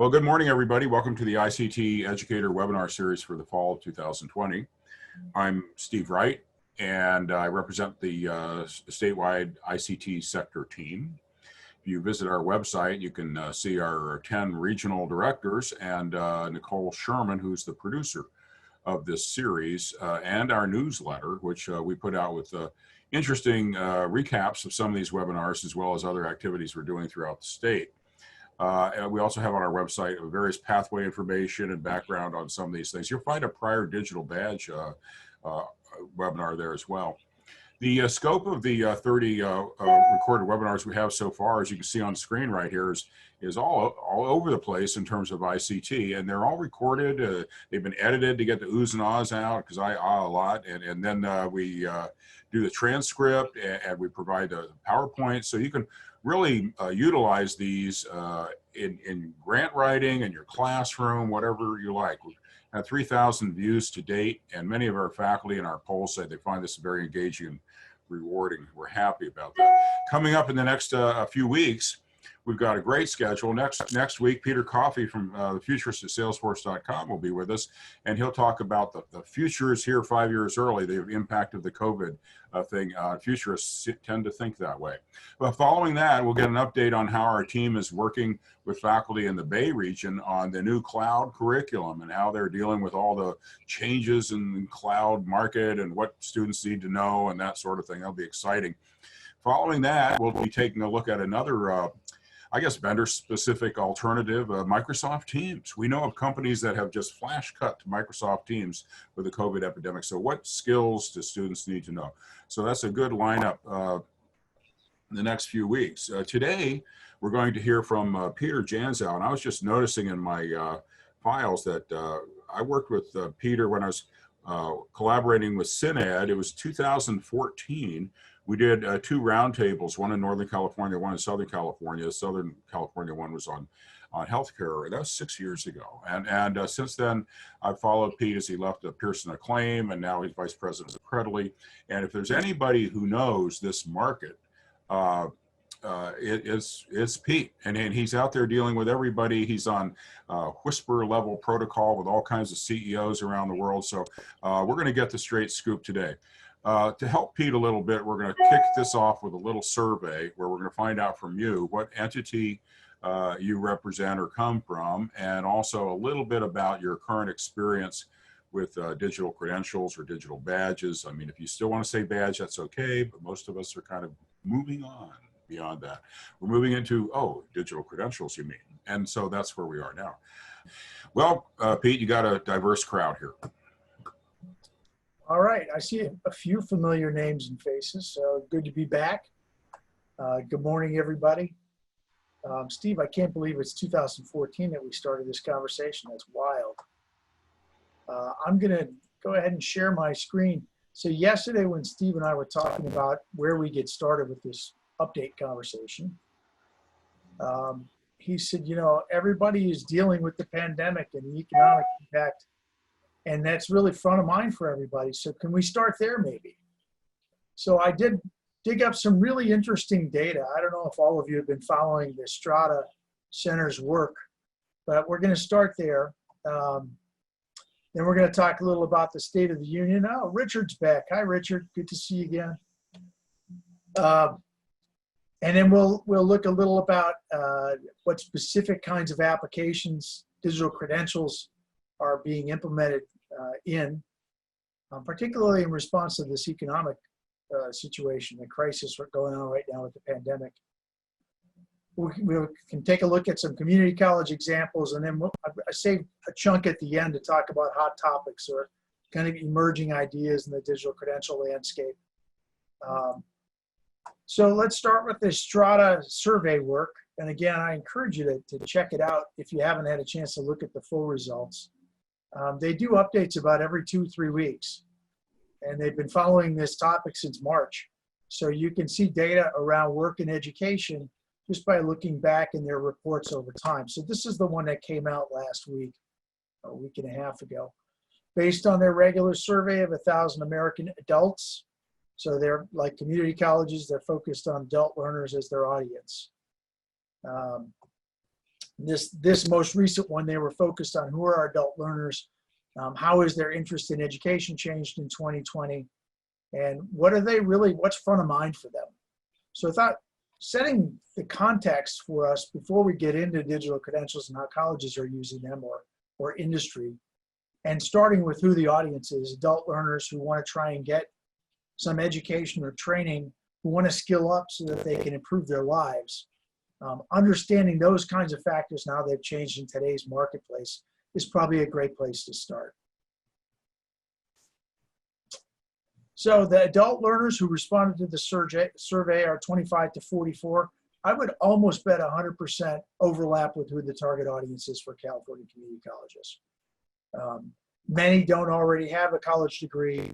Well, good morning, everybody. Welcome to the ICT Educator webinar series for the fall of 2020. I'm Steve Wright, and I represent the statewide ICT sector team. If you visit our website, you can see our 10 regional directors and Nicole Sherman, who's the producer of this series, and our newsletter, which we put out with interesting recaps of some of these webinars, as well as other activities we're doing throughout the state. And we also have on our website various pathway information and background on some of these things. You'll find a prior digital badge webinar there as well. The scope of the 30 recorded webinars we have so far, as you can see on screen right here, is all over the place in terms of ICT, and they're all recorded. They've been edited to get the oohs and ahs out, because I ah a lot, and then we do the transcript, and we provide the PowerPoint, so you can really utilize these in grant writing, in your classroom, whatever you like. We've had 3,000 views to date, and many of our faculty in our polls say they find this very engaging and rewarding. We're happy about that. Coming up in the next few weeks, we've got a great schedule. Next week, Peter Coffey from the Futurist at Salesforce.com will be with us, and he'll talk about the futures here 5 years early, the impact of the COVID thing. Futurists tend to think that way. But following that, we'll get an update on how our team is working with faculty in the Bay region on the new cloud curriculum and how they're dealing with all the changes in the cloud market and what students need to know and that sort of thing. That'll be exciting. Following that, we'll be taking a look at another I guess vendor-specific alternative, Microsoft Teams. We know of companies that have just flash cut to Microsoft Teams with the COVID epidemic. So what skills do students need to know? So that's a good lineup in the next few weeks. Today, we're going to hear from Peter Janzow. And I was just noticing in my files that I worked with Peter when I was collaborating with SynEd. It was 2014. We did 2 roundtables, one in Northern California, one in Southern California. The Southern California one was on healthcare. That was 6 years ago. And since then, I've followed Pete as he left Pearson Acclaim, and now he's vice president of Credly. And if there's anybody who knows this market, it's Pete. And he's out there dealing with everybody. He's on whisper level protocol with all kinds of CEOs around the world. So we're going to get the straight scoop today. To help Pete a little bit, we're going to kick this off with a little survey where we're going to find out from you what entity you represent or come from, and also a little bit about your current experience with digital credentials or digital badges. I mean, if you still want to say badge, that's okay, but most of us are kind of moving on beyond that. We're moving into, oh, digital credentials, you mean? And so that's where we are now. Well, Pete, you got a diverse crowd here. All right, I see a few familiar names and faces, so good to be back. Good morning, everybody. Steve, I can't believe it's 2014 that we started this conversation. That's wild. I'm gonna go ahead and share my screen. So yesterday when Steve and I were talking about where we get started with this update conversation, he said, you know, everybody is dealing with the pandemic and the economic impact, and that's really front of mind for everybody. So can we start there maybe? So I did dig up some really interesting data. I don't know if all of you have been following the Strata Center's work, but we're going to start there. Then we're going to talk a little about the State of the Union. Oh, Richard's back. Hi, Richard. Good to see you again. And then we'll look a little about what specific kinds of applications digital credentials are being implemented particularly in response to this economic situation, the crisis going on right now with the pandemic. We can take a look at some community college examples, and then I saved a chunk at the end to talk about hot topics or kind of emerging ideas in the digital credential landscape. So let's start with this Strata survey work. And again, I encourage you to check it out if you haven't had a chance to look at the full results. They do updates about every 2-3 weeks, and they've been following this topic since March. So you can see data around work and education just by looking back in their reports over time. So this is the one that came out last week, a week and a half ago, based on their regular survey of 1,000 American adults. So they're like community colleges, they're focused on adult learners as their audience. This most recent one, they were focused on who are our adult learners, how is their interest in education changed in 2020, and what's front of mind for them. So I thought setting the context for us before we get into digital credentials and how colleges are using them or industry, and starting with who the audience is, adult learners who want to try and get some education or training, who want to skill up so that they can improve their lives. Understanding those kinds of factors now they've changed in today's marketplace is probably a great place to start. So the adult learners who responded to the survey are 25 to 44. I would almost bet 100% overlap with who the target audience is for California community colleges. Many don't already have a college degree.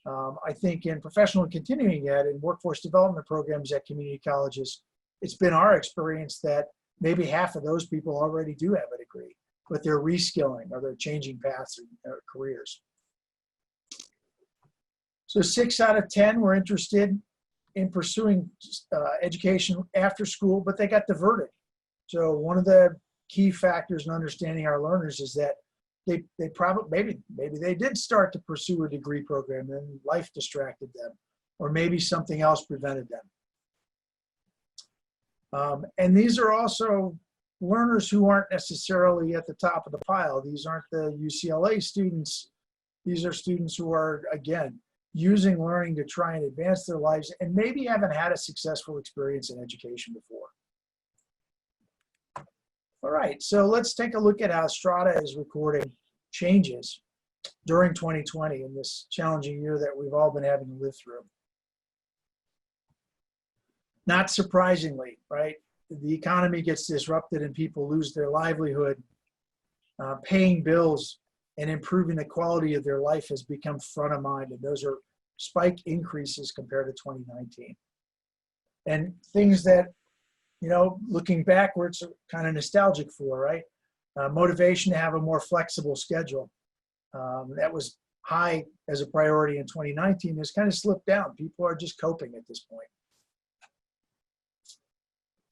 I think in professional and continuing ed and workforce development programs at community colleges, it's been our experience that maybe half of those people already do have a degree, but they're reskilling or they're changing paths or careers. So 6 out of 10 were interested in pursuing education after school, but they got diverted. So one of the key factors in understanding our learners is that they probably, maybe they did start to pursue a degree program and life distracted them, or maybe something else prevented them. And these are also learners who aren't necessarily at the top of the pile. These aren't the UCLA students. These are students who are, again, using learning to try and advance their lives and maybe haven't had a successful experience in education before. All right, so let's take a look at how Strata is recording changes during 2020 in this challenging year that we've all been having to live through. Not surprisingly, right? The economy gets disrupted and people lose their livelihood. Paying bills and improving the quality of their life has become front of mind, and those are spike increases compared to 2019. And things that, you know, looking backwards, are kind of nostalgic for, right? Motivation to have a more flexible schedule. That was high as a priority in 2019 has kind of slipped down. People are just coping at this point.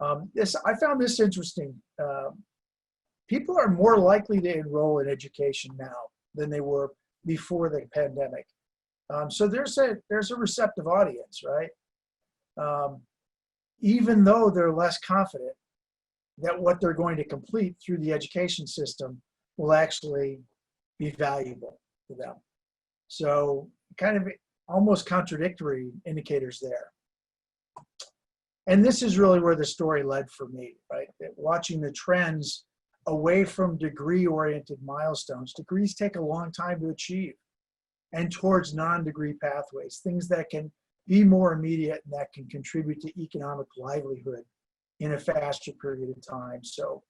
I found this interesting. People are more likely to enroll in education now than they were before the pandemic. So there's a receptive audience, right? Even though they're less confident that what they're going to complete through the education system will actually be valuable to them. So kind of almost contradictory indicators there. And this is really where the story led for me, right? That watching the trends away from degree-oriented milestones. Degrees take a long time to achieve, and towards non-degree pathways, things that can be more immediate and that can contribute to economic livelihood in a faster period of time. So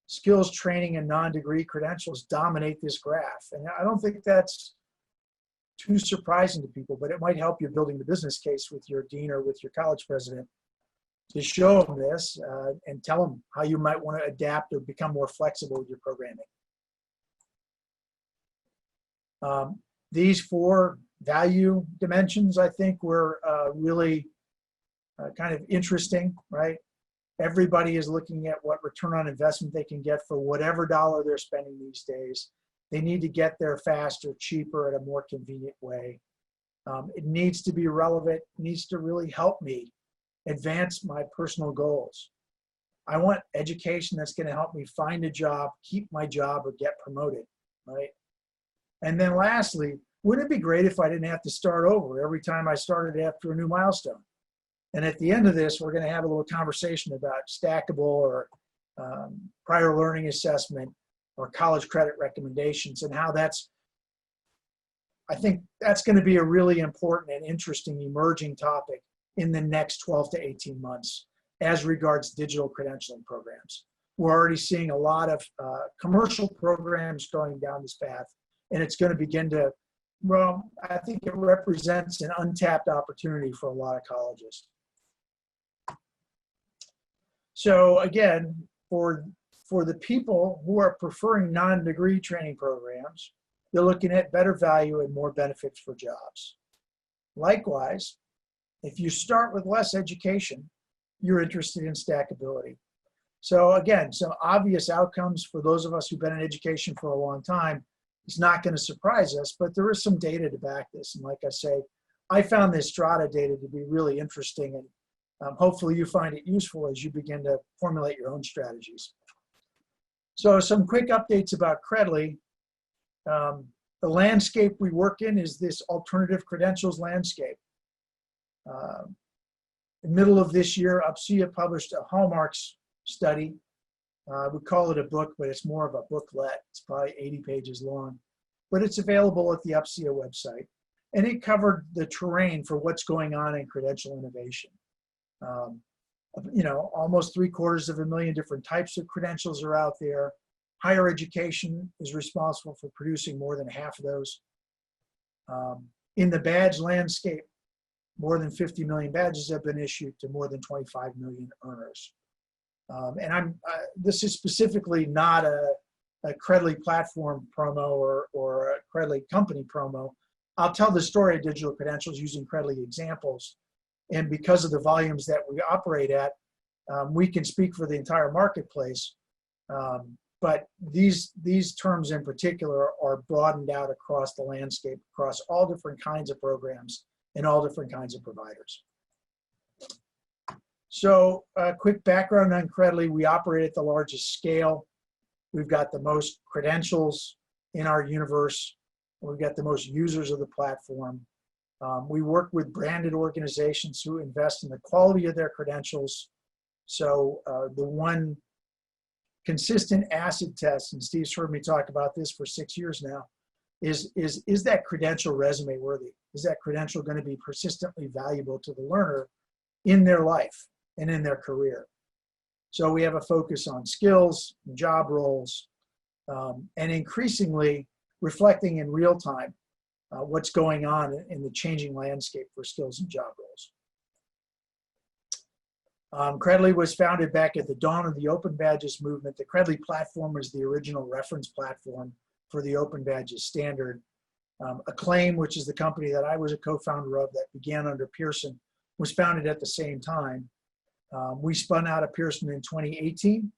skills training and non-degree credentials dominate this graph. And I don't think that's too surprising to people, but it might help you building the business case with your dean or with your college president to show them this and tell them how you might want to adapt or become more flexible with your programming. These 4 value dimensions, I think, were really kind of interesting, right? Everybody is looking at what return on investment they can get for whatever dollar they're spending these days. They need to get there faster, cheaper, at a more convenient way. It needs to be relevant, needs to really help me advance my personal goals. I want education that's going to help me find a job, keep my job, or get promoted, right? And then lastly, wouldn't it be great if I didn't have to start over every time I started after a new milestone? And at the end of this, we're going to have a little conversation about stackable or prior learning assessment or college credit recommendations and how I think that's going to be a really important and interesting emerging topic in the next 12 to 18 months as regards digital credentialing programs. We're already seeing a lot of commercial programs going down this path, and it's going to begin to, well, I think it represents an untapped opportunity for a lot of colleges. So again, for the people who are preferring non-degree training programs, they're looking at better value and more benefits for jobs. Likewise, if you start with less education, you're interested in stackability. So again, some obvious outcomes for those of us who've been in education for a long time. It's not going to surprise us, but there is some data to back this. And like I say, I found this Strata data to be really interesting, and hopefully you find it useful as you begin to formulate your own strategies. So some quick updates about Credly. The landscape we work in is this alternative credentials landscape. In the middle of this year, UPCEA published a hallmarks study. We call it a book, but it's more of a booklet. It's probably 80 pages long, but it's available at the UPCEA website. And it covered the terrain for what's going on in credential innovation. You know, almost 750,000 different types of credentials are out there. Higher education is responsible for producing more than half of those. In the badge landscape, more than 50 million badges have been issued to more than 25 million earners. And this is specifically not a Credly platform promo or a Credly company promo. I'll tell the story of digital credentials using Credly examples. And because of the volumes that we operate at, we can speak for the entire marketplace. But these terms in particular are broadened out across the landscape, across all different kinds of programs and all different kinds of providers. So a quick background on Credly. We operate at the largest scale. We've got the most credentials in our universe. We've got the most users of the platform. We work with branded organizations who invest in the quality of their credentials. So the one consistent acid test, and Steve's heard me talk about this for 6 years now, is that credential resume worthy? Is that credential going to be persistently valuable to the learner in their life and in their career? So we have a focus on skills, job roles, and increasingly reflecting in real time what's going on in the changing landscape for skills and job roles. Credly was founded back at the dawn of the Open Badges movement. The Credly platform was the original reference platform for the Open Badges standard. Acclaim, which is the company that I was a co-founder of that began under Pearson, was founded at the same time. We spun out of Pearson in 2018.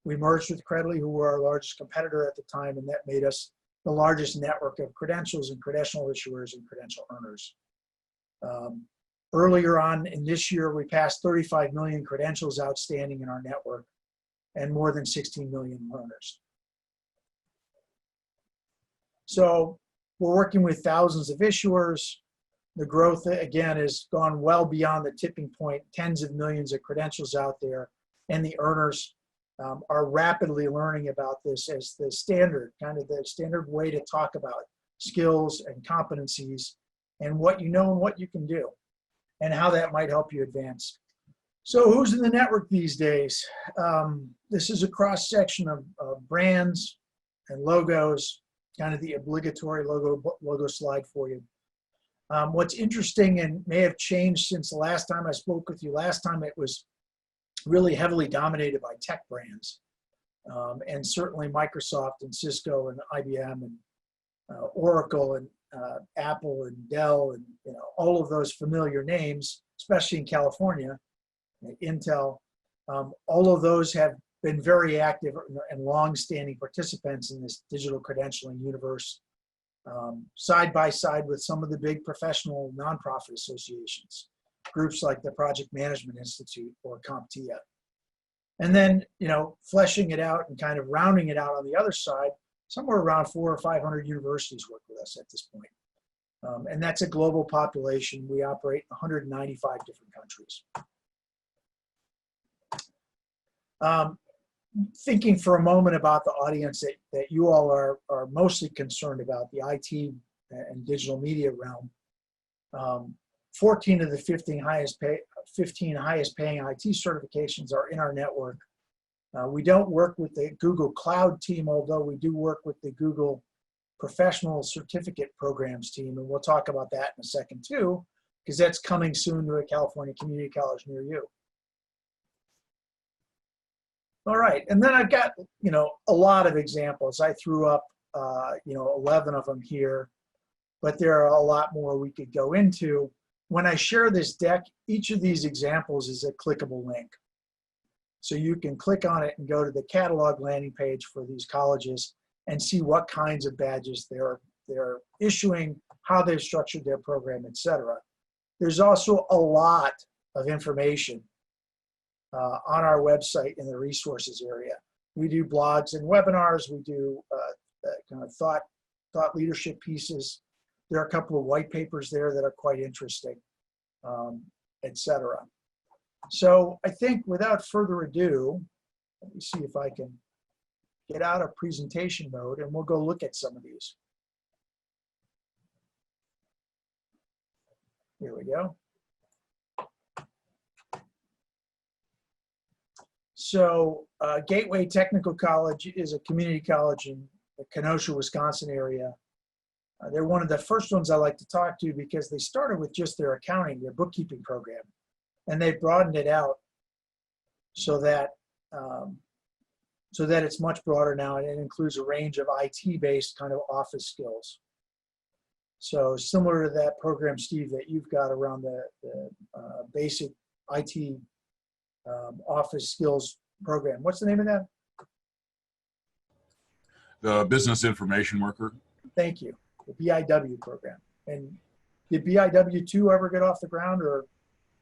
We merged with Credly, who were our largest competitor at the time, and that made us the largest network of credentials and credential issuers and credential earners. Earlier on in this year, we passed 35 million credentials outstanding in our network and more than 16 million learners. So we're working with thousands of issuers. The growth, again, has gone well beyond the tipping point, tens of millions of credentials out there, and the earners are rapidly learning about this as the standard, kind of the standard way to talk about skills and competencies and what you know and what you can do and how that might help you advance. So who's in the network these days? This is a cross-section of brands and logos, kind of the obligatory logo slide for you. What's interesting and may have changed since the last time I spoke with you, last time it was really heavily dominated by tech brands. And certainly Microsoft and Cisco and IBM and Oracle and Apple and Dell and all of those familiar names, especially in California, Intel, all of those have been very active and long-standing participants in this digital credentialing universe, side by side with some of the big professional nonprofit associations, groups like the Project Management Institute or CompTIA. And then, fleshing it out and kind of rounding it out on the other side, somewhere around 400 or 500 universities work with us at this point. And that's a global population. We operate in 195 different countries. Thinking for a moment about the audience that you all are mostly concerned about, the IT and digital media realm. 14 of the 15 highest paying IT certifications are in our network. We don't work with the Google Cloud team, although we do work with the Google Professional Certificate Programs team, and we'll talk about that in a second too, because that's coming soon to a California community college near you. All right, and then I've got, a lot of examples. I threw up, 11 of them here, but there are a lot more we could go into. When I share this deck, each of these examples is a clickable link. So you can click on it and go to the catalog landing page for these colleges and see what kinds of badges they're issuing, how they've structured their program, et cetera. There's also a lot of information on our website in the resources area. We do blogs and webinars. We do kind of thought leadership pieces. There are a couple of white papers there that are quite interesting, et cetera. So I think without further ado, let me see if I can get out of presentation mode and we'll go look at some of these. Here we go. So Gateway Technical College is a community college in the Kenosha, Wisconsin area. They're one of the first ones I like to talk to because they started with just their accounting, their bookkeeping program, and they broadened it out so that it's much broader now, and it includes a range of IT-based kind of office skills. So similar to that program, Steve, that you've got around the basic IT office skills program. What's the name of that? The Business Information Worker. Thank you. The BIW program. And did BIW 2 ever get off the ground or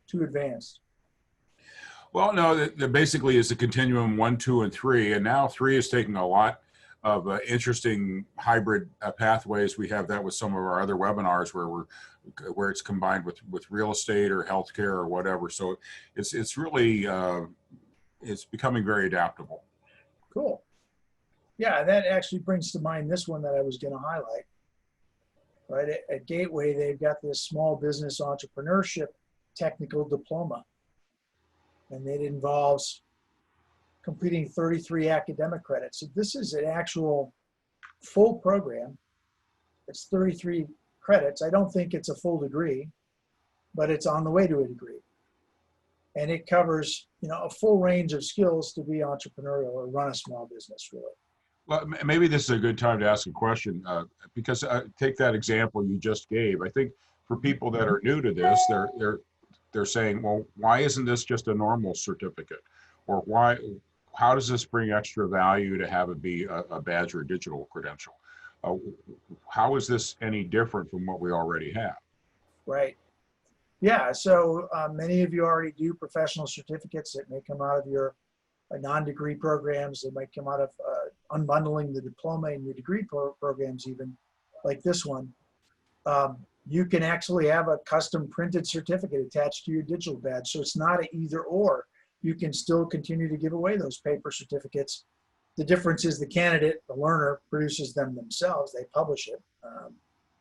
too advanced? Well, no, there basically is a continuum 1, 2, and 3, and now 3 is taking a lot of interesting hybrid pathways. We have that with some of our other webinars where it's combined with real estate or healthcare or whatever. So it's really it's becoming very adaptable. Cool. Yeah, that actually brings to mind this one that I was going to highlight. Right at Gateway, they've got this small business entrepreneurship technical diploma, and it involves completing 33 academic credits. So this is an actual full program. It's 33 credits. I don't think it's a full degree, but it's on the way to a degree. And it covers, a full range of skills to be entrepreneurial or run a small business, really. Well, maybe this is a good time to ask a question because take that example you just gave. I think for people that are new to this, they're saying, well, why isn't this just a normal certificate? Or how does this bring extra value to have it be a badge or a digital credential? How is this any different from what we already have? Right. Yeah, so many of you already do professional certificates that may come out of your non-degree programs. They might come out of unbundling the diploma and your degree programs even, like this one. You can actually have a custom printed certificate attached to your digital badge. So it's not an either or. You can still continue to give away those paper certificates. The difference is the candidate, the learner, produces them themselves. They publish it.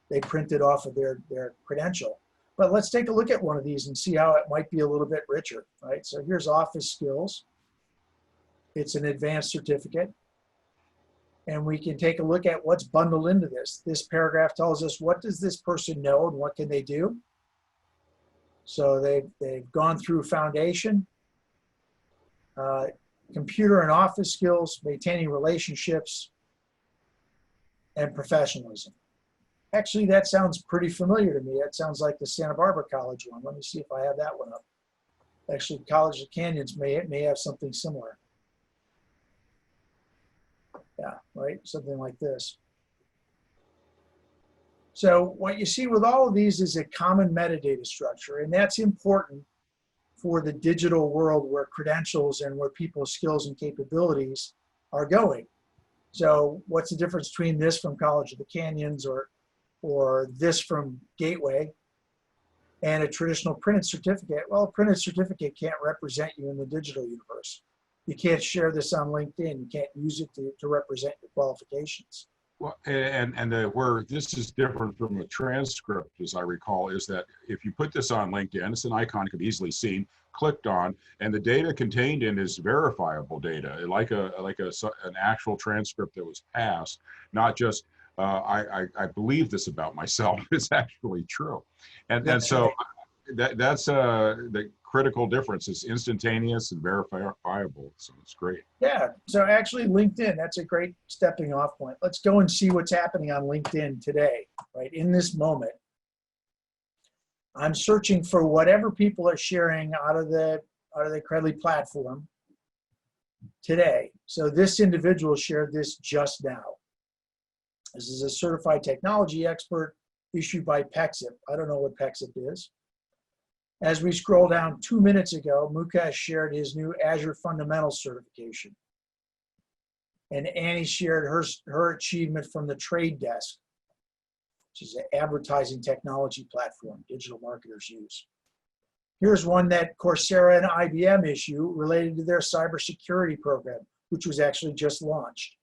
They print it off of their credential. But let's take a look at one of these and see how it might be a little bit richer, right? So here's office skills. It's an advanced certificate. And we can take a look at what's bundled into this. This paragraph tells us what does this person know and what can they do. So they've gone through foundation, computer and office skills, maintaining relationships, and professionalism. Actually, that sounds pretty familiar to me. That sounds like the Santa Barbara College one. Let me see if I have that one up. Actually, College of Canyons may have something similar. Yeah, right, something like this. So what you see with all of these is a common metadata structure, and that's important for the digital world where credentials and where people's skills and capabilities are going. So what's the difference between this from College of the Canyons or this from Gateway and a traditional printed certificate? Well, a printed certificate can't represent you in the digital universe. You can't share this on LinkedIn. You can't use it to represent your qualifications. Well, and where this is different from a transcript, as I recall, is that if you put this on LinkedIn, it's an icon could be easily seen, clicked on, and the data contained in is verifiable data, like an actual transcript that was passed, not just I believe this about myself. It's actually true, and so that's the critical difference. It's instantaneous and verifiable, so it's great. Yeah, so actually LinkedIn, that's a great stepping off point. Let's go and see what's happening on LinkedIn today, right? In this moment, I'm searching for whatever people are sharing out of the Credly platform, today. So this individual shared this just now. This is a certified technology expert issued by PEXIP. I don't know what PEXIP is. As we scroll down 2 minutes ago, Mukesh shared his new Azure Fundamentals certification. And Annie shared her achievement from the Trade Desk, which is an advertising technology platform digital marketers use. Here's one that Coursera and IBM issue related to their cybersecurity program, which was actually just launched.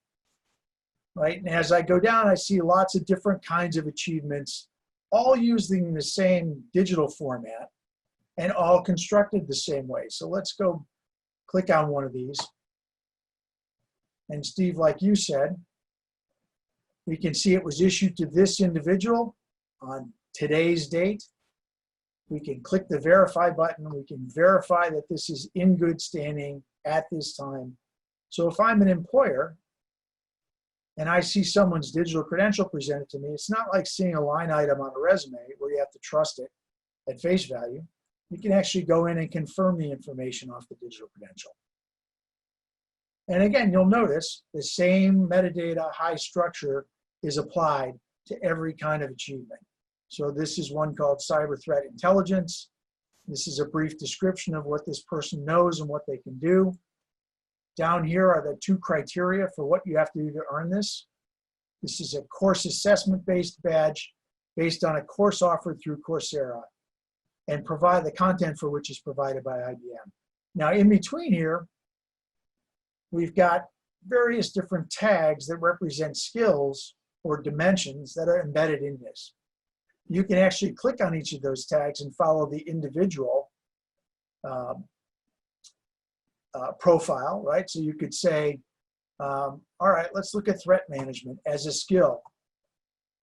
Right? And as I go down, I see lots of different kinds of achievements, all using the same digital format and all constructed the same way. So let's go click on one of these. And Steve, like you said, we can see it was issued to this individual on today's date. We can click the verify button. We can verify that this is in good standing at this time. So if I'm an employer and I see someone's digital credential presented to me, it's not like seeing a line item on a resume where you have to trust it at face value. You can actually go in and confirm the information off the digital credential. And again, you'll notice the same metadata high structure is applied to every kind of achievement. So this is one called cyber threat intelligence. This is a brief description of what this person knows and what they can do. Down here are the 2 criteria for what you have to do to earn this. This is a course assessment-based badge based on a course offered through Coursera and provide the content for which is provided by IBM. Now in between here, we've got various different tags that represent skills or dimensions that are embedded in this. You can actually click on each of those tags and follow the individual profile, right? So you could say, all right, let's look at threat management as a skill.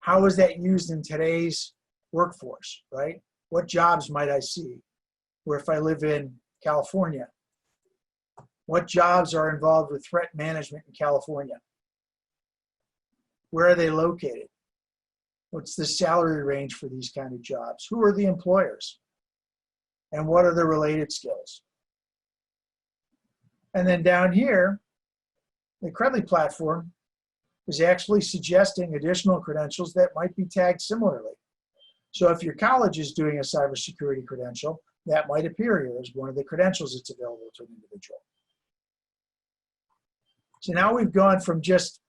How is that used in today's workforce, right? What jobs might I see? Or if I live in California, what jobs are involved with threat management in California? Where are they located? What's the salary range for these kind of jobs? Who are the employers? And what are the related skills? And then down here, the Credly platform is actually suggesting additional credentials that might be tagged similarly. So if your college is doing a cybersecurity credential, that might appear here as one of the credentials that's available to an individual. So now we've gone from just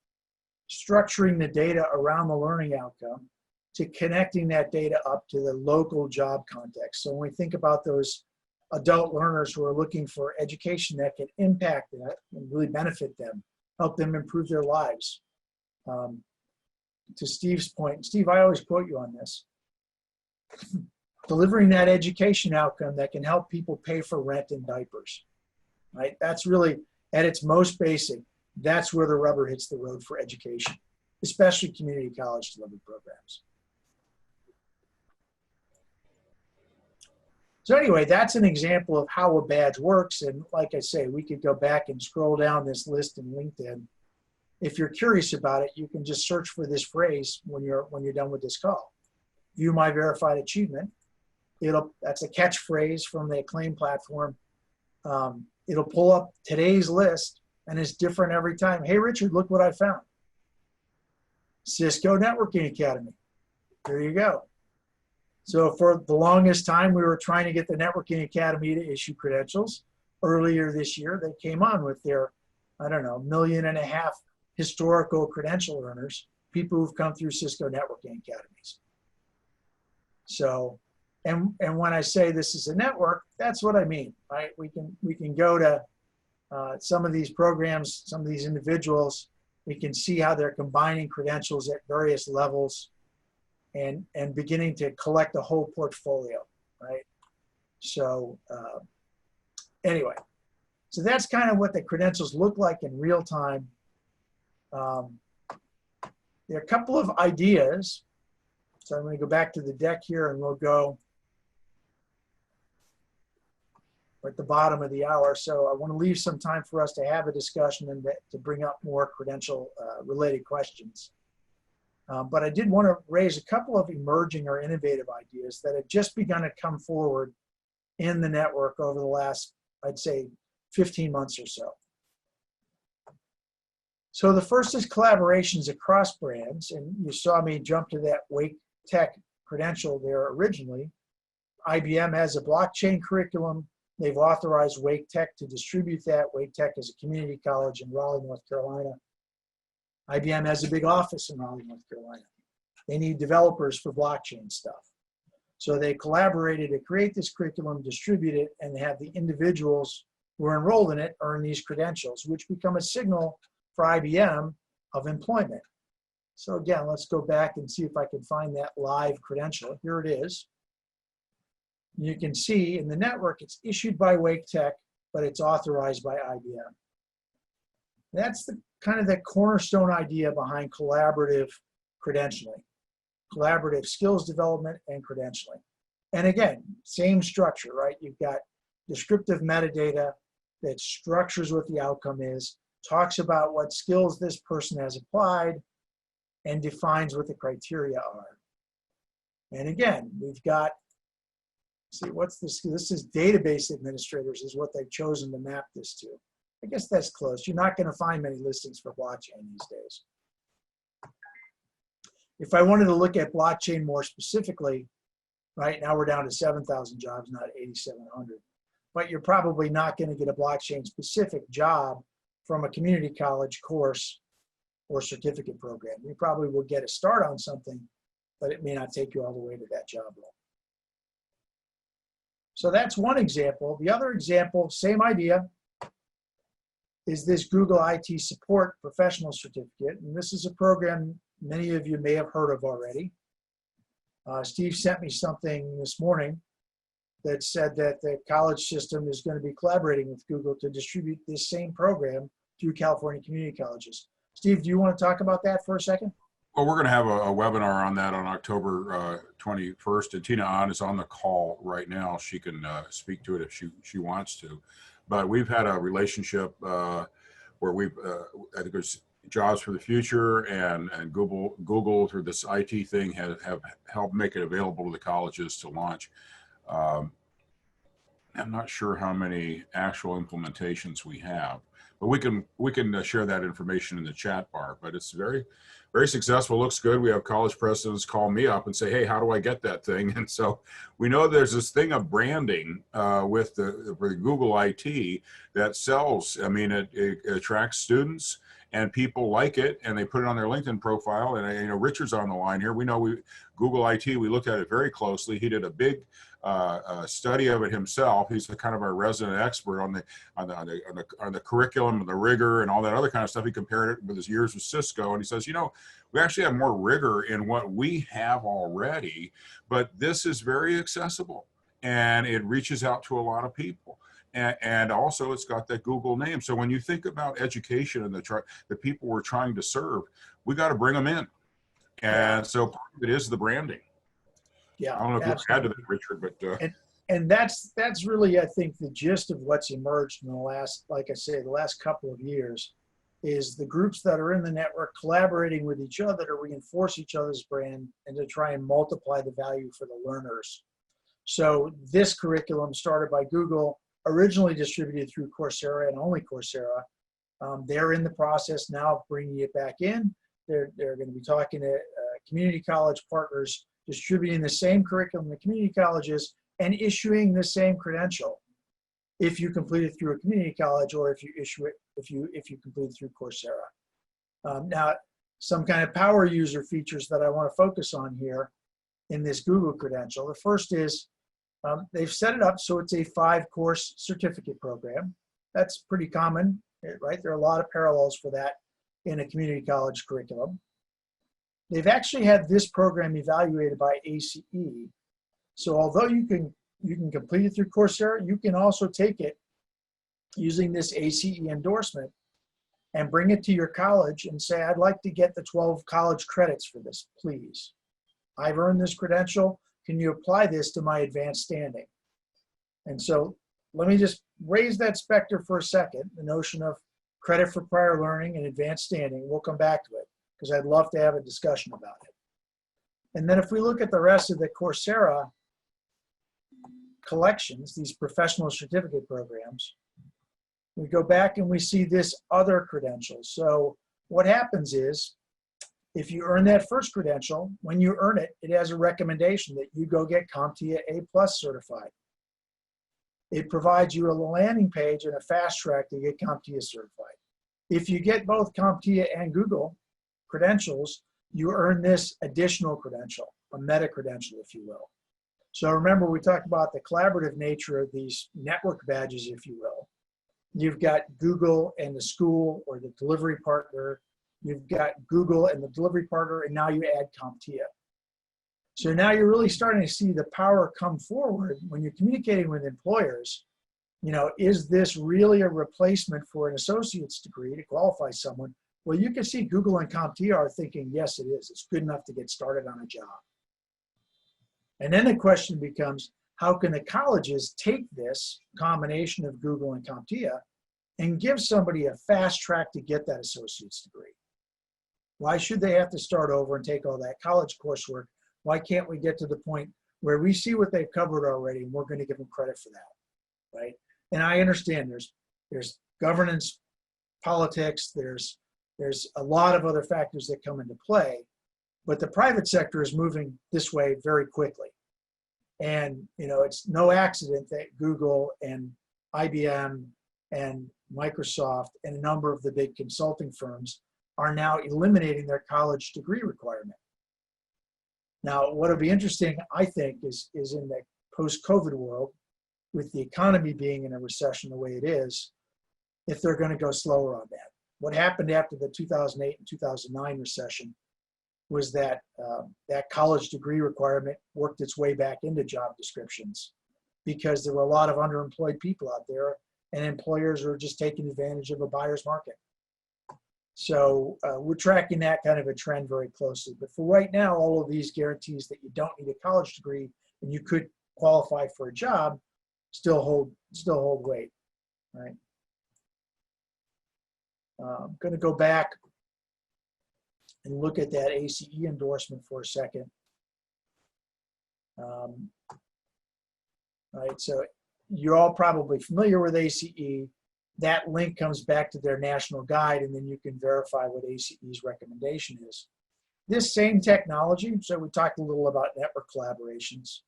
structuring the data around the learning outcome to connecting that data up to the local job context. So when we think about those adult learners who are looking for education that can impact that and really benefit them, help them improve their lives. To Steve's point, Steve, I always quote you on this, delivering that education outcome that can help people pay for rent and diapers, right? That's really, at its most basic, that's where the rubber hits the road for education, especially community college delivery programs. So anyway, that's an example of how a badge works. And like I say, we could go back and scroll down this list in LinkedIn. If you're curious about it, you can just search for this phrase when you're done with this call. View my verified achievement. That's a catchphrase from the Acclaim platform. It'll pull up today's list, and it's different every time. Hey, Richard, look what I found. Cisco Networking Academy. There you go. So for the longest time, we were trying to get the Networking Academy to issue credentials. Earlier this year, they came on with their, I don't know, 1.5 million historical credential earners, people who've come through Cisco Networking Academies. So, and when I say this is a network, that's what I mean, right? We can go to some of these programs, some of these individuals, we can see how they're combining credentials at various levels and beginning to collect a whole portfolio, right? So anyway, so that's kind of what the credentials look like in real time. There are a couple of ideas. So I'm going to go back to the deck here and we'll go at the bottom of the hour. So I want to leave some time for us to have a discussion and to bring up more credential related questions. But I did want to raise a couple of emerging or innovative ideas that have just begun to come forward in the network over the last, I'd say, 15 months or so. So the first is collaborations across brands, and you saw me jump to that Wake Tech credential there originally. IBM has a blockchain curriculum. They've authorized Wake Tech to distribute that. Wake Tech is a community college in Raleigh, North Carolina. IBM has a big office in Raleigh, North Carolina. They need developers for blockchain stuff. So they collaborated to create this curriculum, distribute it, and have the individuals who are enrolled in it earn these credentials, which become a signal for IBM of employment. So again, let's go back and see if I can find that live credential. Here it is. You can see in the network, it's issued by Wake Tech, but it's authorized by IBM. That's the kind of the cornerstone idea behind collaborative credentialing, collaborative skills development and credentialing. And again, same structure, right? You've got descriptive metadata that structures what the outcome is, talks about what skills this person has applied, and defines what the criteria are. And again, we've got, see, what's this? This is database administrators is what they've chosen to map this to. I guess that's close. You're not going to find many listings for blockchain these days. If I wanted to look at blockchain more specifically, right now we're down to 7,000 jobs, not 8,700. But you're probably not going to get a blockchain specific job from a community college course or certificate program. You probably will get a start on something, but it may not take you all the way to that job role. So that's one example. The other example, same idea, is this Google IT Support Professional Certificate. And this is a program many of you may have heard of already. Steve sent me something this morning that said that the college system is going to be collaborating with Google to distribute this same program through California community colleges. Steve, do you want to talk about that for a second? Well, we're going to have a webinar on that on October 21st, and Tina Ahn is on the call right now. She can speak to it if she wants to. But we've had a relationship where we've, I think there's Jobs for the Future and Google through this IT thing have helped make it available to the colleges to launch. I'm not sure how many actual implementations we have, but we can share that information in the chat bar. But it's very, very successful. Looks good. We have college presidents call me up and say, "Hey, how do I get that thing?" And so we know there's this thing of branding with the Google IT that sells. I mean, it attracts students and people like it, and they put it on their LinkedIn profile. And you know, Richard's on the line here. We know Google IT. We looked at it very closely. He did a big study of it himself. He's the kind of our resident expert on the curriculum and the rigor and all that other kind of stuff. He compared it with his years with Cisco, and he says, you know, we actually have more rigor in what we have already, but this is very accessible and it reaches out to a lot of people. And also it's got that Google name. So when you think about education and the people we're trying to serve, we got to bring them in. And so part of it is the branding. Yeah, I don't know if you want to add to that, Richard, but and that's really, I think, the gist of what's emerged in the last, like I say, the last couple of years, is the groups that are in the network collaborating with each other to reinforce each other's brand and to try and multiply the value for the learners. So this curriculum started by Google, originally distributed through Coursera and only Coursera. They're in the process now of bringing it back in. They're going to be talking to community college partners, distributing the same curriculum to community colleges and issuing the same credential if you complete it through a community college or if you issue it if you complete it through Coursera. Now, some kind of power user features that I want to focus on here in this Google credential. The first is they've set it up so it's a 5-course certificate program. That's pretty common, right? There are a lot of parallels for that in a community college curriculum. They've actually had this program evaluated by ACE. So although you can complete it through Coursera, you can also take it using this ACE endorsement and bring it to your college and say, I'd like to get the 12 college credits for this, please. I've earned this credential. Can you apply this to my advanced standing? And so let me just raise that specter for a second, the notion of credit for prior learning and advanced standing. We'll come back to it because I'd love to have a discussion about it. And then if we look at the rest of the Coursera collections, these professional certificate programs, we go back and we see this other credentials. So what happens is, if you earn that first credential, when you earn it, it has a recommendation that you go get CompTIA A+ certified. It provides you a landing page and a fast track to get CompTIA certified. If you get both CompTIA and Google credentials, you earn this additional credential, a meta credential, if you will. So remember, we talked about the collaborative nature of these network badges, if you will. You've got Google and the school or the delivery partner. You've got Google and the delivery partner, and now you add CompTIA. So now you're really starting to see the power come forward when you're communicating with employers. You know, is this really a replacement for an associate's degree to qualify someone? Well, you can see Google and CompTIA are thinking, yes, it is. It's good enough to get started on a job. And then the question becomes, how can the colleges take this combination of Google and CompTIA and give somebody a fast track to get that associate's degree? Why should they have to start over and take all that college coursework? Why can't we get to the point where we see what they've covered already and we're going to give them credit for that, right? And I understand there's governance, politics, there's a lot of other factors that come into play, but the private sector is moving this way very quickly. And, you know, it's no accident that Google and IBM and Microsoft and a number of the big consulting firms are now eliminating their college degree requirement. Now, what'll be interesting, I think, is in the post-COVID world, with the economy being in a recession the way it is, if they're going to go slower on that. What happened after the 2008 and 2009 recession was that that college degree requirement worked its way back into job descriptions because there were a lot of underemployed people out there, and employers were just taking advantage of a buyer's market. So we're tracking that kind of a trend very closely. But for right now, all of these guarantees that you don't need a college degree and you could qualify for a job still hold weight, right? I'm going to go back and look at that ACE endorsement for a second. Right, so you're all probably familiar with ACE. That link comes back to their national guide, and then you can verify what ACE's recommendation is. This same technology, so we talked a little about network collaborations.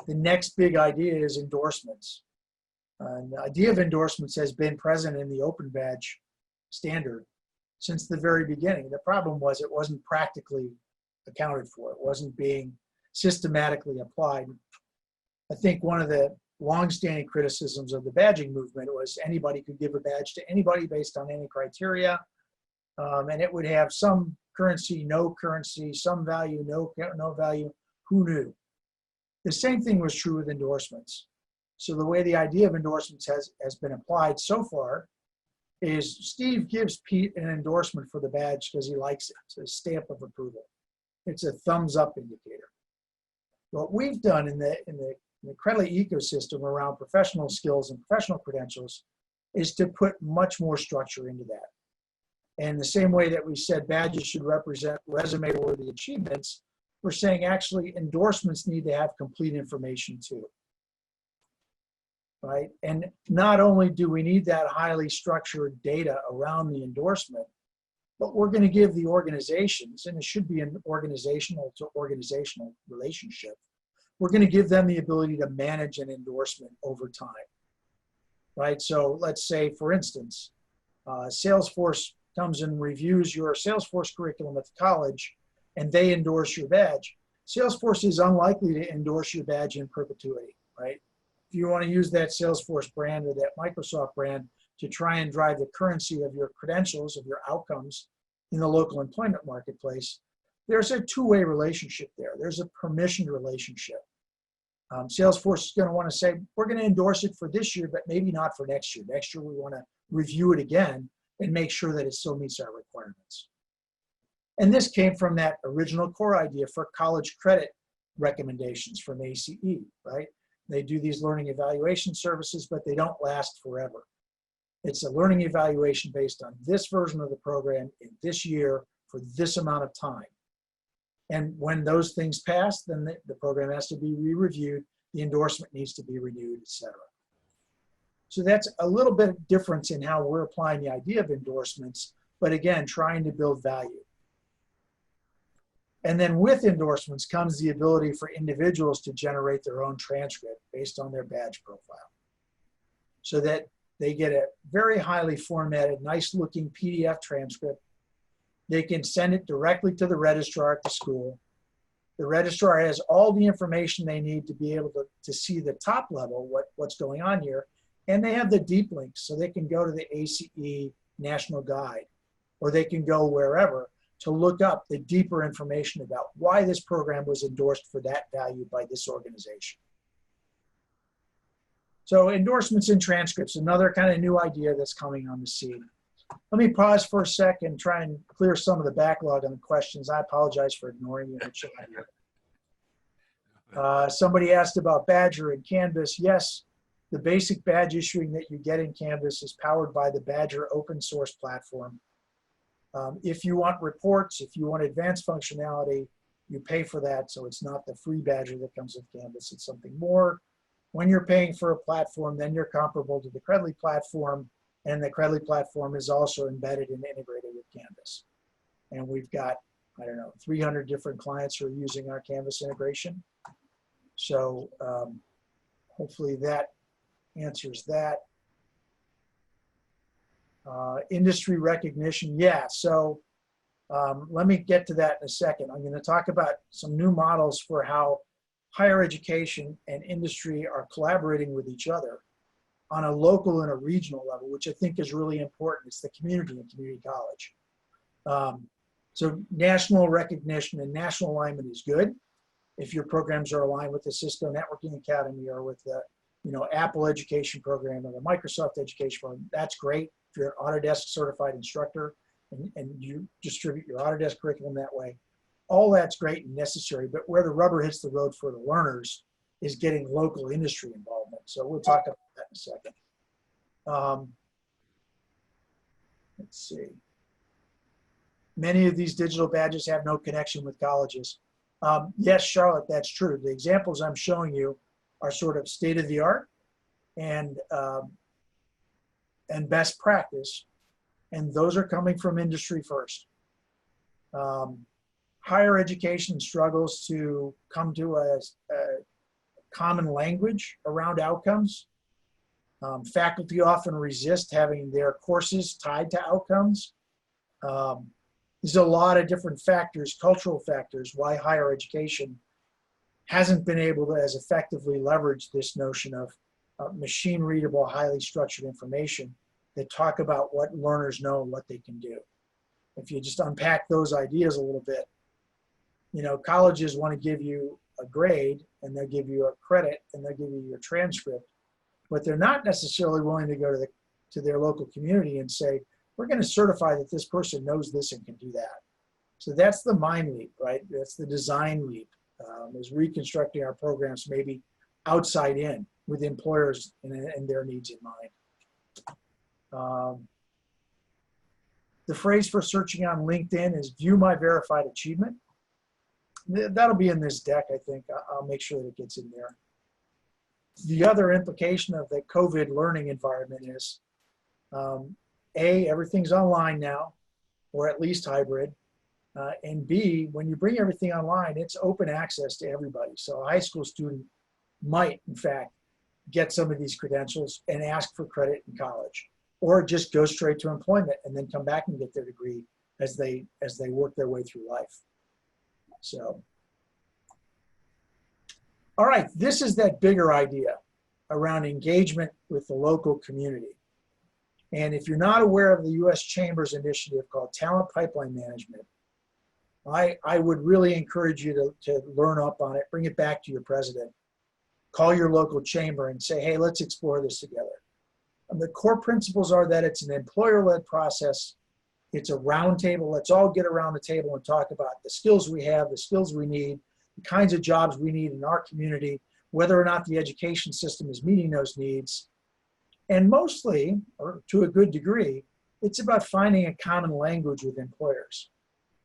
The next big idea is endorsements. And the idea of endorsements has been present in the Open Badge standard since the very beginning. The problem was it wasn't practically accounted for. It wasn't being systematically applied. I think one of the longstanding criticisms of the badging movement was anybody could give a badge to anybody based on any criteria, and it would have some currency, no currency, some value, no value. Who knew? The same thing was true with endorsements. So the way the idea of endorsements has been applied so far is Steve gives Pete an endorsement for the badge because he likes it. It's a stamp of approval. It's a thumbs up indicator. What we've done in the Credly ecosystem around professional skills and professional credentials is to put much more structure into that. And the same way that we said badges should represent resume-worthy achievements, we're saying actually endorsements need to have complete information too. Right? And not only do we need that highly structured data around the endorsement, but we're going to give the organizations, and it should be an organizational to organizational relationship, we're going to give them the ability to manage an endorsement over time. Right? So let's say, for instance, Salesforce comes and reviews your Salesforce curriculum at the college, and they endorse your badge. Salesforce is unlikely to endorse your badge in perpetuity, right? If you want to use that Salesforce brand or that Microsoft brand to try and drive the currency of your credentials, of your outcomes in the local employment marketplace, there's a two-way relationship there. There's a permissioned relationship. Salesforce is going to want to say, we're going to endorse it for this year, but maybe not for next year. Next year, we want to review it again and make sure that it still meets our requirements. And this came from that original core idea for college credit recommendations from ACE, right? They do these learning evaluation services, but they don't last forever. It's a learning evaluation based on this version of the program in this year for this amount of time. And when those things pass, then the program has to be re-reviewed, the endorsement needs to be renewed, et cetera. So that's a little bit of difference in how we're applying the idea of endorsements but again, trying to build value. And then with endorsements comes the ability for individuals to generate their own transcript based on their badge profile, so that they get a very highly formatted, nice looking PDF transcript. They can send it directly to the registrar at the school. The registrar has all the information they need to be able to see the top level, what's going on here. And they have the deep links, so they can go to the ACE National Guide, or they can go wherever to look up the deeper information about why this program was endorsed for that value by this organization. So endorsements and transcripts, another kind of new idea that's coming on the scene. Let me pause for a sec and try and clear some of the backlog on the questions. I apologize for ignoring you in the chat here. Somebody asked about Badger and Canvas. Yes, the basic badge issuing that you get in Canvas is powered by the Badger open source platform. If you want reports, if you want advanced functionality, you pay for that. So it's not the free Badger that comes with Canvas, it's something more. When you're paying for a platform, then you're comparable to the Credly platform, and the Credly platform is also embedded and integrated with Canvas. And we've got, I don't know, 300 different clients who are using our Canvas integration. So hopefully that answers that. Industry recognition, yeah. So let me get to that in a second. I'm going to talk about some new models for how higher education and industry are collaborating with each other on a local and a regional level, which I think is really important. It's the community and community college. So national recognition and national alignment is good. If your programs are aligned with the Cisco Networking Academy or with the Apple Education Program or the Microsoft Education Program, that's great. If you're an Autodesk certified instructor and you distribute your Autodesk curriculum that way, all that's great and necessary, but where the rubber hits the road for the learners is getting local industry involvement. So we'll talk about that in a second. Let's see. Many of these digital badges have no connection with colleges. Yes, Charlotte, that's true. The examples I'm showing you are sort of state of the art and best practice, and those are coming from industry first. Higher education struggles to come to a common language around outcomes. Faculty often resist having their courses tied to outcomes. There's a lot of different factors, cultural factors, why higher education hasn't been able to as effectively leverage this notion of machine readable, highly structured information that talk about what learners know and what they can do. If you just unpack those ideas a little bit, colleges want to give you a grade and they'll give you a credit and they'll give you your transcript, but they're not necessarily willing to go to their local community and say, we're going to certify that this person knows this and can do that. So that's the mind leap, right? That's the design leap, is reconstructing our programs maybe outside in with employers and their needs in mind. The phrase for searching on LinkedIn is view my verified achievement. That'll be in this deck, I think. I'll make sure that it gets in there. The other implication of the COVID learning environment is, A, everything's online now, or at least hybrid. And B, when you bring everything online, it's open access to everybody. So a high school student might, in fact, get some of these credentials and ask for credit in college, or just go straight to employment and then come back and get their degree as they work their way through life. So, all right, this is that bigger idea around engagement with the local community. And if you're not aware of the U.S. Chamber's initiative called Talent Pipeline Management, I would really encourage you to learn up on it, bring it back to your president, call your local chamber and say, hey, let's explore this together. And the core principles are that it's an employer-led process. It's a round table. Let's all get around the table and talk about the skills we have, the skills we need, the kinds of jobs we need in our community, whether or not the education system is meeting those needs. And mostly, or to a good degree, it's about finding a common language with employers.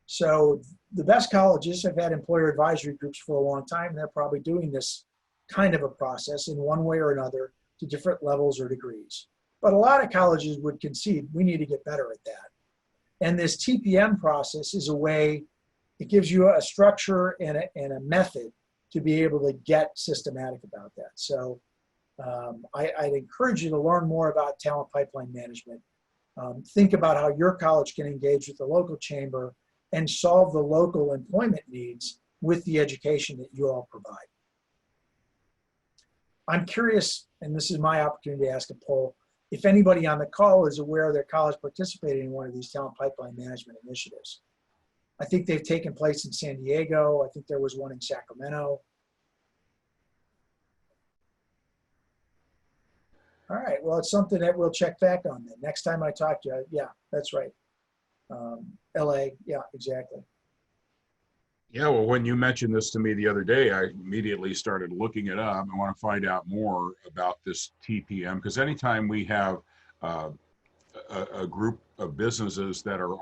So the best colleges have had employer advisory groups for a long time. They're probably doing this kind of a process in one way or another to different levels or degrees. But a lot of colleges would concede we need to get better at that. And this TPM process is a way, it gives you a structure and a method to be able to get systematic about that. So I'd encourage you to learn more about talent pipeline management. Think about how your college can engage with the local chamber and solve the local employment needs with the education that you all provide. I'm curious, and this is my opportunity to ask a poll, if anybody on the call is aware their college participated in one of these talent pipeline management initiatives. I think they've taken place in San Diego. I think there was one in Sacramento. All right, well, it's something that we'll check back on then. Next time I talk to you, yeah, that's right. LA, yeah, exactly. Yeah, well, when you mentioned this to me the other day, I immediately started looking it up. I want to find out more about this TPM because anytime we have a group of businesses that are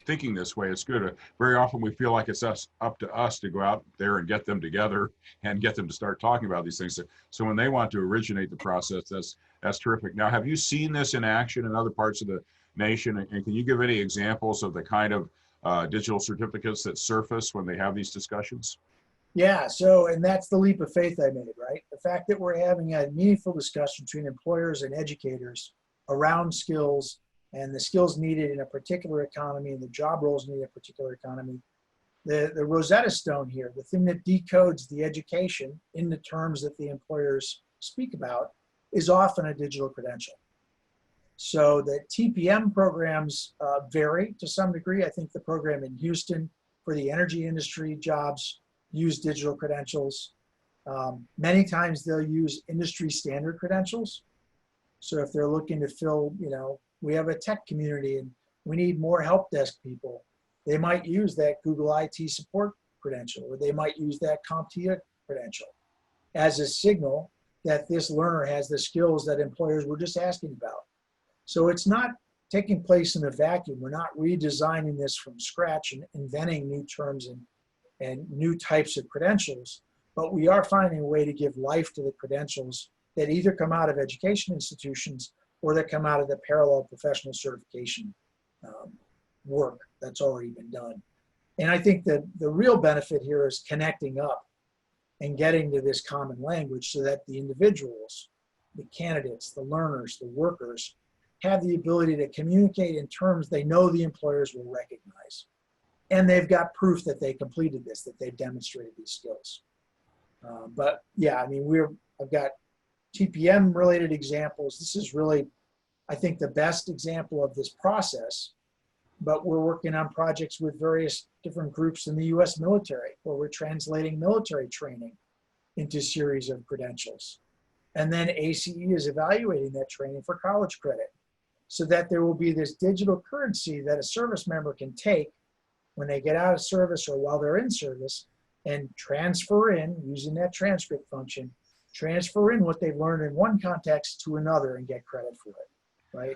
thinking this way, it's good. Very often we feel like it's up to us to go out there and get them together and get them to start talking about these things. So when they want to originate the process, that's terrific. Now, have you seen this in action in other parts of the nation? And can you give any examples of the kind of digital certificates that surface when they have these discussions? Yeah, so, and that's the leap of faith I made, right? The fact that we're having a meaningful discussion between employers and educators around skills and the skills needed in a particular economy and the job roles needed in a particular economy. The Rosetta Stone here, the thing that decodes the education in the terms that the employers speak about, is often a digital credential. So the TPM programs vary to some degree. I think the program in Houston for the energy industry jobs use digital credentials. Many times they'll use industry standard credentials. So if they're looking to fill, we have a tech community and we need more help desk people, they might use that Google IT support credential, or they might use that CompTIA credential as a signal that this learner has the skills that employers were just asking about. So it's not taking place in a vacuum. We're not redesigning this from scratch and inventing new terms and new types of credentials, but we are finding a way to give life to the credentials that either come out of education institutions or that come out of the parallel professional certification work that's already been done. And I think that the real benefit here is connecting up and getting to this common language so that the individuals, the candidates, the learners, the workers have the ability to communicate in terms they know the employers will recognize. And they've got proof that they completed this, that they've demonstrated these skills. But yeah, I mean, I've got TPM related examples. This is really, I think, the best example of this process, but we're working on projects with various different groups in the US military where we're translating military training into a series of credentials. And then ACE is evaluating that training for college credit so that there will be this digital currency that a service member can take when they get out of service or while they're in service and transfer in, using that transcript function, transfer in what they've learned in one context to another and get credit for it, right?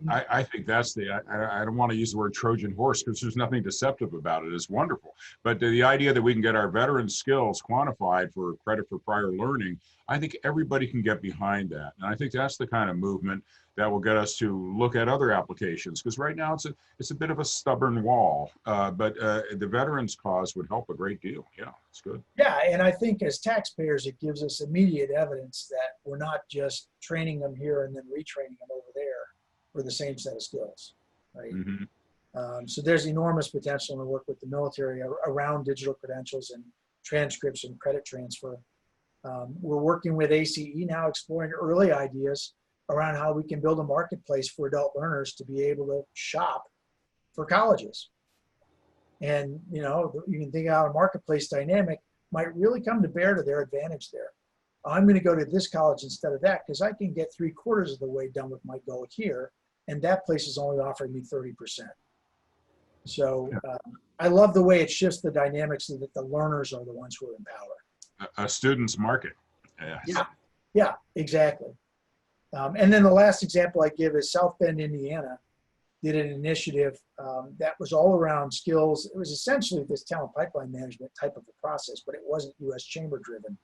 I think that's I don't want to use the word Trojan horse because there's nothing deceptive about it. It's wonderful. But the idea that we can get our veteran skills quantified for credit for prior learning, I think everybody can get behind that. And I think that's the kind of movement that will get us to look at other applications, because right now it's a bit of a stubborn wall, but the veterans cause would help a great deal. Yeah, it's good. Yeah, and I think as taxpayers, it gives us immediate evidence that we're not just training them here and then retraining them over there for the same set of skills, right? Mm-hmm. So there's enormous potential to work with the military around digital credentials and transcripts and credit transfer. We're working with ACE now, exploring early ideas around how we can build a marketplace for adult learners to be able to shop for colleges. And, you can think how a marketplace dynamic might really come to bear to their advantage there. I'm going to go to this college instead of that because I can get 3/4 of the way done with my goal here, and that place is only offering me 30%. So I love the way it shifts the dynamics so that the learners are the ones who are in power. A student's market. Yes. Yeah, exactly. And then the last example I give is South Bend, Indiana, did an initiative that was all around skills. It was essentially this talent pipeline management type of a process, but it wasn't US Chamber driven.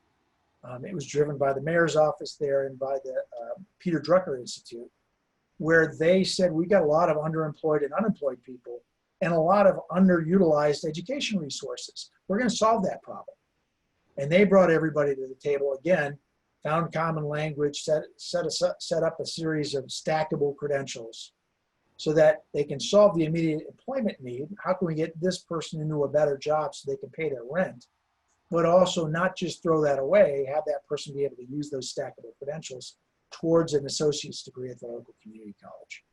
It was driven by the mayor's office there and by the Peter Drucker Institute. where they said we got a lot of underemployed and unemployed people and a lot of underutilized education resources. We're going to solve that problem. And they brought everybody to the table again, found common language, set up a series of stackable credentials so that they can solve the immediate employment need. How can we get this person into a better job so they can pay their rent? But also not just throw that away, have that person be able to use those stackable credentials towards an associate's degree at the local community college.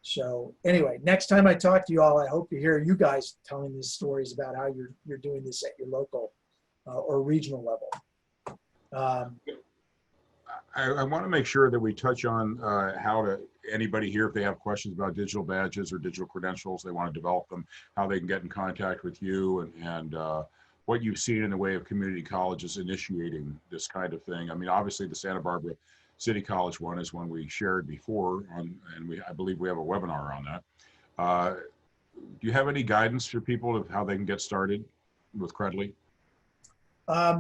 So anyway, next time I talk to you all, I hope to hear you guys telling these stories about how you're doing this at your local or regional level. I want to make sure that we touch on how to, anybody here, if they have questions about digital badges or digital credentials, they want to develop them, how they can get in contact with you and what you've seen in the way of community colleges initiating this kind of thing. I mean, obviously the Santa Barbara City College one is one we shared before, and I believe we have a webinar on that. Do you have any guidance for people of how they can get started with Credly?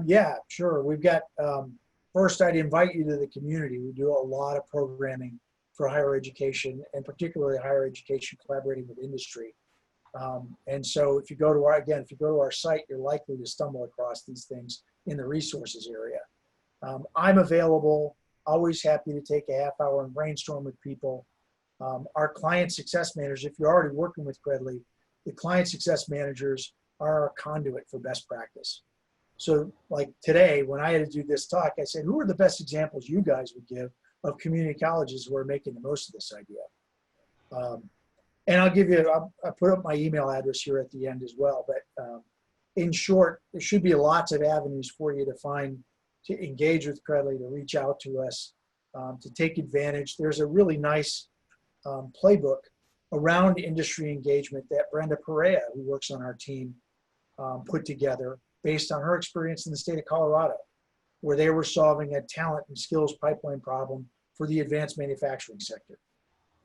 Yeah, sure. We've got, first I'd invite you to the community. We do a lot of programming for higher education, and particularly higher education collaborating with industry. And so if you go to our site, you're likely to stumble across these things in the resources area. I'm available, always happy to take a half hour and brainstorm with people. Our client success managers, if you're already working with Credly, the client success managers are our conduit for best practice. So like today, when I had to do this talk, I said, who are the best examples you guys would give of community colleges who are making the most of this idea? And I'll give you, I'll put up my email address here at the end as well. But in short, there should be lots of avenues for you to engage with Credly, to reach out to us, to take advantage. There's a really nice playbook around industry engagement that Brenda Perea, who works on our team, put together based on her experience in the state of Colorado, where they were solving a talent and skills pipeline problem for the advanced manufacturing sector.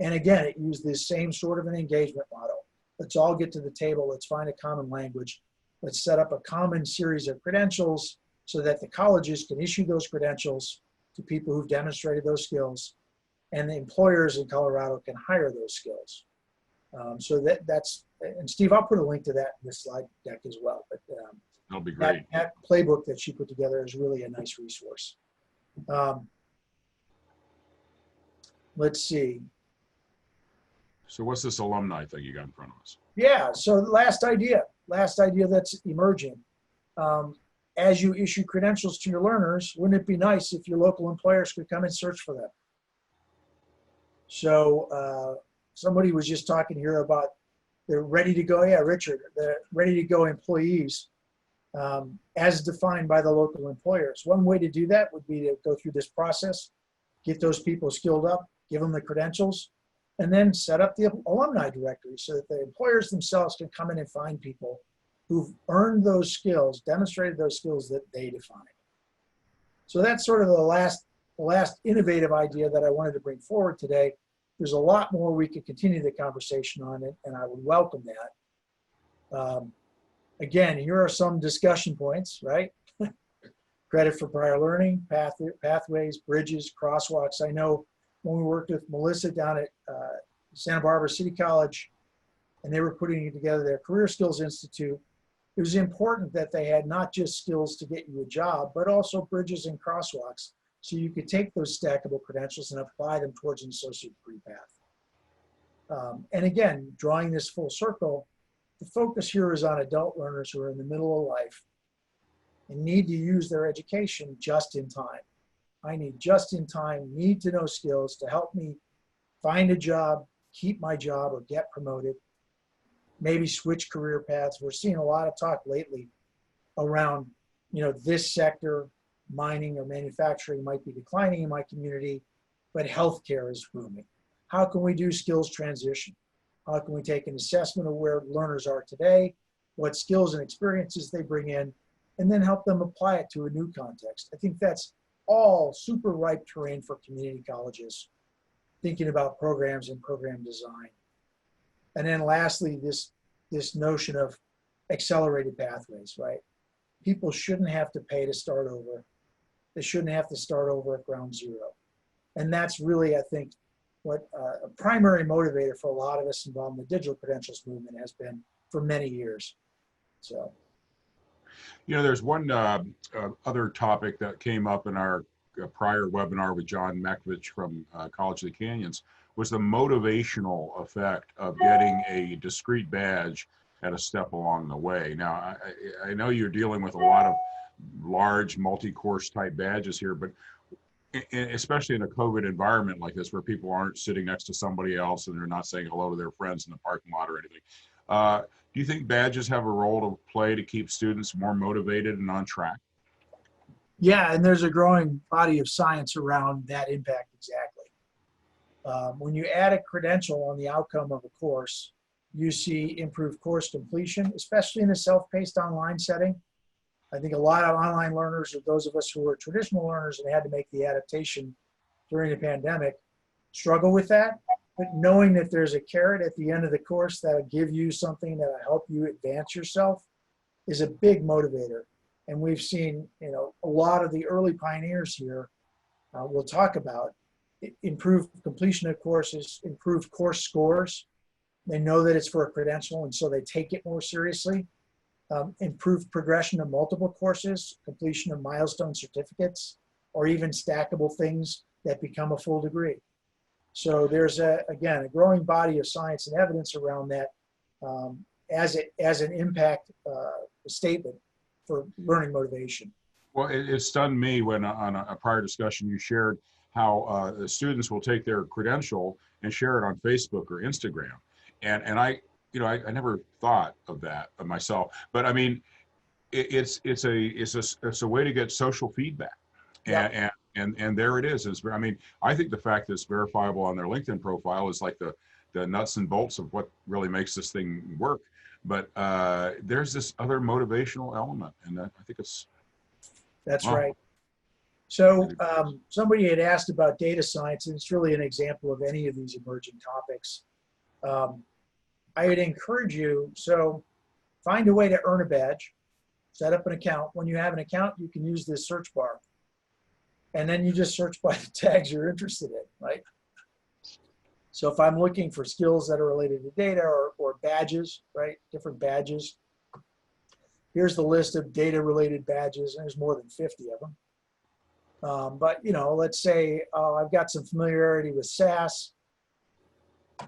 And again, it used this same sort of an engagement model. Let's all get to the table. Let's find a common language. Let's set up a common series of credentials so that the colleges can issue those credentials to people who've demonstrated those skills, and the employers in Colorado can hire those skills. So that's, and Steve, I'll put a link to that in this slide deck as well. But that'll be great. That playbook that she put together is really a nice resource. Let's see. So what's this alumni thing you got in front of us? Yeah, so the last idea that's emerging. As you issue credentials to your learners, wouldn't it be nice if your local employers could come and search for them? So somebody was just talking here about they're ready to go. Yeah, Richard, the ready to go employees as defined by the local employers. One way to do that would be to go through this process, get those people skilled up, give them the credentials, and then set up the alumni directory so that the employers themselves can come in and find people who've earned those skills, demonstrated those skills that they define. So that's sort of the last innovative idea that I wanted to bring forward today. There's a lot more we could continue the conversation on it, and I would welcome that. Again, here are some discussion points, right? Credit for prior learning, pathways, bridges, crosswalks. I know when we worked with Melissa down at Santa Barbara City College, and they were putting together their Career Skills Institute, it was important that they had not just skills to get you a job, but also bridges and crosswalks, so you could take those stackable credentials and apply them towards an associate degree path. And again, drawing this full circle, the focus here is on adult learners who are in the middle of life and need to use their education just in time. I need just in time, need to know skills to help me find a job, keep my job, or get promoted, maybe switch career paths. We're seeing a lot of talk lately around, this sector, mining or manufacturing might be declining in my community, but healthcare is booming. How can we do skills transition? How can we take an assessment of where learners are today, what skills and experiences they bring in, and then help them apply it to a new context? I think that's all super ripe terrain for community colleges, thinking about programs and program design. And then lastly, this notion of accelerated pathways, right? People shouldn't have to pay to start over. They shouldn't have to start over at ground zero. And that's really, I think, what a primary motivator for a lot of us involved in the digital credentials movement has been for many years. So, There's one other topic that came up in our prior webinar with John Mekovich from College of the Canyons, was the motivational effect of getting a discrete badge at a step along the way. Now, I know you're dealing with a lot of large multi-course type badges here, but especially in a COVID environment like this, where people aren't sitting next to somebody else and they're not saying hello to their friends in the parking lot or anything. Do you think badges have a role to play to keep students more motivated and on track? yeah, and there's a growing body of science around that impact exactly. When you add a credential on the outcome of a course, you see improved course completion, especially in a self-paced online setting. I think a lot of online learners, or those of us who were traditional learners and had to make the adaptation during the pandemic, struggle with that. But knowing that there's a carrot at the end of the course that'll give you something that'll help you advance yourself is a big motivator. And we've seen, a lot of the early pioneers here, we'll talk about improved completion of courses, improved course scores. They know that it's for a credential, and so they take it more seriously. Improved progression of multiple courses, completion of milestone certificates, or even stackable things that become a full degree. So there's again a growing body of science and evidence around that as an impact statement for learning motivation. Well, it stunned me when on a prior discussion you shared how the students will take their credential and share it on Facebook or Instagram, and I never thought of that of myself, but I mean, it's a way to get social feedback, Yeah. and there it is. I mean, I think the fact that it's verifiable on their LinkedIn profile is like the nuts and bolts of what really makes this thing work. But there's this other motivational element, and I think it's That's wow. right. So somebody had asked about data science, and it's really an example of any of these emerging topics. I would encourage you, so find a way to earn a badge, set up an account. When you have an account, you can use this search bar. And then you just search by the tags you're interested in, right? So if I'm looking for skills that are related to data or badges, right? Different badges. Here's the list of data related badges, and there's more than 50 of them. But let's say I've got some familiarity with SAS.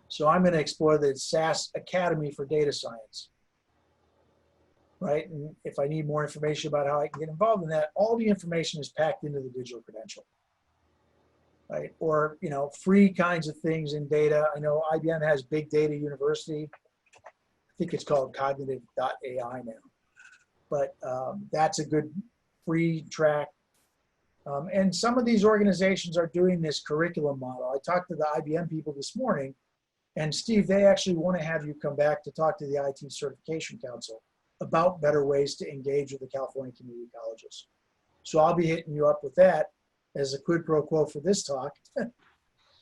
So I'm going to explore the SAS Academy for Data Science, right? And if I need more information about how I can get involved in that, all the information is packed into the digital credential, right? Or, free kinds of things in data. I know IBM has Big Data University. I think it's called Cognitive.ai now. But that's a good free track. And some of these organizations are doing this curriculum model. I talked to the IBM people this morning, and Steve, they actually want to have you come back to talk to the IT Certification Council about better ways to engage with the California community colleges. So I'll be hitting you up with that as a quid pro quo for this talk.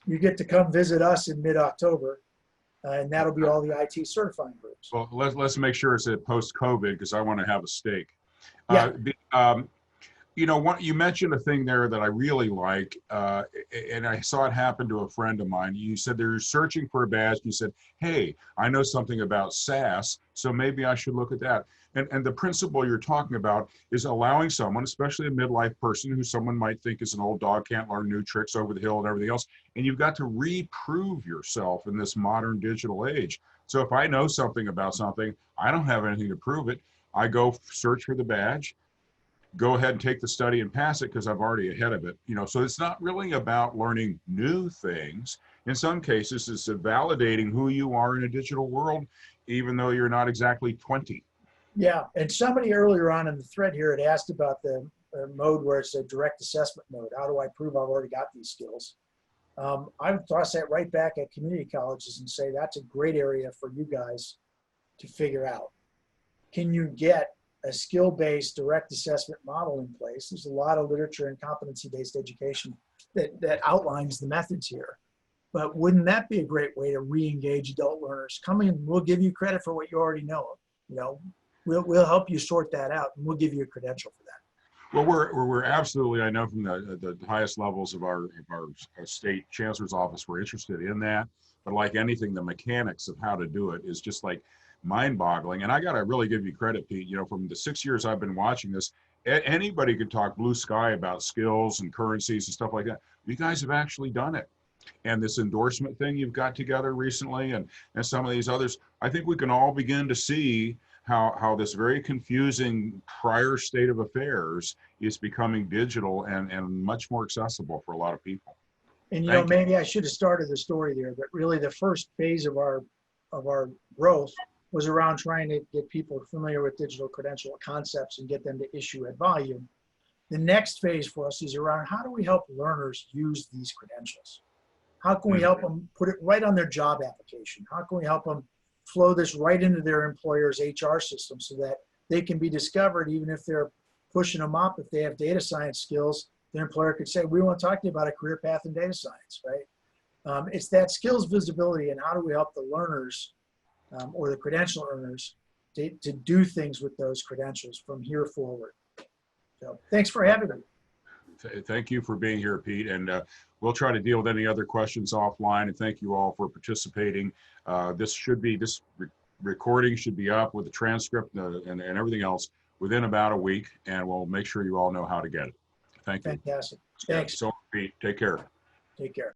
You get to come visit us in mid-October, and that'll be all the IT certifying groups. Well, let's make sure it's a post-COVID, because I want to have a steak. Yeah. You mentioned a thing there that I really like, and I saw it happen to a friend of mine. You said they're searching for a badge. You said, hey, I know something about SAS, so maybe I should look at that. And the principle you're talking about is allowing someone, especially a midlife person who someone might think is an old dog, can't learn new tricks over the hill and everything else, and you've got to reprove yourself in this modern digital age. So if I know something about something, I don't have anything to prove it. I go search for the badge, go ahead and take the study and pass it because I'm already ahead of it. So it's not really about learning new things. In some cases, it's validating who you are in a digital world, even though you're not exactly 20. Yeah, and somebody earlier on in the thread here had asked about the mode where it's a direct assessment mode. How do I prove I've already got these skills? I would toss that right back at community colleges and say that's a great area for you guys to figure out. Can you get a skill-based direct assessment model in place? There's a lot of literature and competency-based education that outlines the methods here. But wouldn't that be a great way to re-engage adult learners? Come in, we'll give you credit for what you already know. We'll help you sort that out, and we'll give you a credential for that. Well, we're absolutely, I know from the highest levels of our state chancellor's office, we're interested in that. But like anything, the mechanics of how to do it is just like mind-boggling. And I got to really give you credit, Pete. You know, from the 6 years I've been watching this, anybody could talk blue sky about skills and currencies and stuff like that. You guys have actually done it. And this endorsement thing you've got together recently, and some of these others, I think we can all begin to see how this very confusing prior state of affairs is becoming digital and much more accessible for a lot of people. And you know, Thank you. maybe I should have started the story there, but really the first phase of our growth was around trying to get people familiar with digital credential concepts and get them to issue at volume. The next phase for us is around how do we help learners use these credentials? How can we help them put it right on their job application? How can we help them flow this right into their employer's HR system so that they can be discovered even if they're pushing them up? If they have data science skills, their employer could say, we want to talk to you about a career path in data science, right? It's that skills visibility and how do we help the learners or the credential earners to do things with those credentials from here forward. So thanks for having me. Thank you for being here, Pete. And we'll try to deal with any other questions offline. And thank you all for participating. This recording should be up with the transcript and everything else within about a week. And we'll make sure you all know how to get it. Thank you. Fantastic. Thanks. So, Pete, take care. Take care.